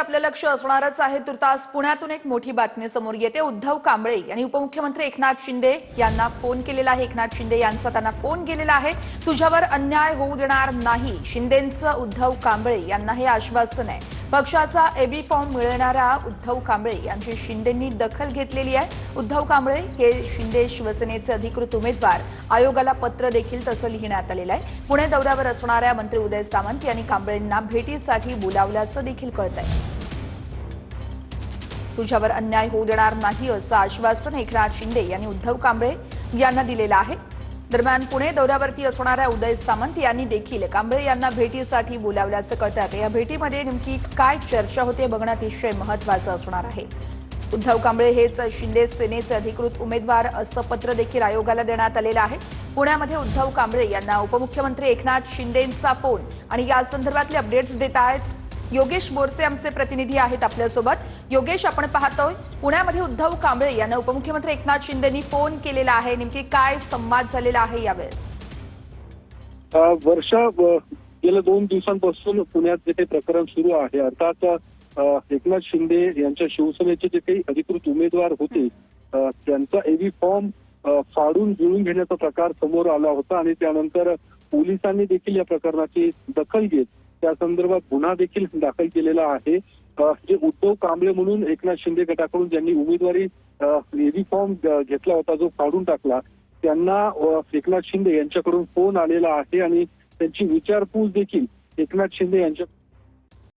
आपलं लक्ष असणारच आहे। तुर्तास पुण्यातून एक मोठी बातमी समोर येते। उद्धव कांबळे यांनी उपमुख्यमंत्री एकनाथ शिंदे यांना फोन केलेला आहे। एकनाथ शिंदे यांचा त्यांना फोन गेलेला आहे। तुझ्यावर अन्याय होऊ देणार नाही, शिंदेंचं उद्धव कांबळे यांना हे आश्वासन आहे। पक्षाचा एबी फॉर्म मिळणाऱ्या उद्धव कांबळे यांची शिंदेंनी दखल घेतलेली आहे। उद्धव कांबळे हे शिंदे शिवसेनेचे अधिकृत उमेदवार, आयोगाला पत्र देखील तसं लिहिण्यात आलेलं आहे। पुणे दौऱ्यावर असणाऱ्या मंत्री उदय सामंत यांनी कांबळेंना भेटीसाठी बोलावल्याचं देखील कळतंय। तुझ्यावर अन्याय होऊ देणार नाही असं आश्वासन एकनाथ शिंदे यांनी उद्धव कांबळे यांना दिलेलं आहे। दरम्यान पुणे दौऱ्यावरती असणाऱ्या उदय सामंत यांनी देखील कांबळे यांना भेटीसाठी बोलावल्याचं कळतंय। या भेटीमध्ये नेमकी काय चर्चा होते बघणं अतिशय महत्त्वाचं असणार आहे। उद्धव कांबळे हेच शिंदे सेनेचे अधिकृत उमेदवार असं पत्र देखील आयोगाला देण्यात आलेलं आहे। पुण्यामध्ये उद्धव कांबळे यांना उपमुख्यमंत्री एकनाथ शिंदेंचा फोन आणि या संदर्भातले अपडेट्स देत आहेत योगेश बोरसे आमचे प्रतिनिधी आहेत आपल्यासोबत। योगेश, आपण पाहतोय पुण्यामध्ये उद्धव कांबळे यांना उपमुख्यमंत्री एकनाथ शिंदेंनी फोन केलेला आहे, नेमकी काय संवाद झालेला आहे यावेळेस? वर्षा, गेल्या 2 दिवसांपासून पुण्यात जे काही प्रकरण सुरू आहे, अर्थात एकनाथ शिंदे यांच्या शिवसेनेचे जे काही अधिकृत उमेदवार होते त्यांचा एबी फॉर्म फाडून जुळून घेण्याचा प्रकार समोर आला होता आणि त्यानंतर पोलिसांनी देखील या प्रकरणाची दखल घेत त्या संदर्भात गुन्हा देखील दाखल केलेला आहे। जे उद्धव कांबळे म्हणून एकनाथ शिंदे गटाकडून ज्यांनी उमेदवारी एबी फॉर्म घेतला होता, जो फाडून टाकला, त्यांना एकनाथ शिंदे यांच्याकडून फोन आलेला आहे आणि त्यांची विचारपूस देखील एकनाथ शिंदे यांच्या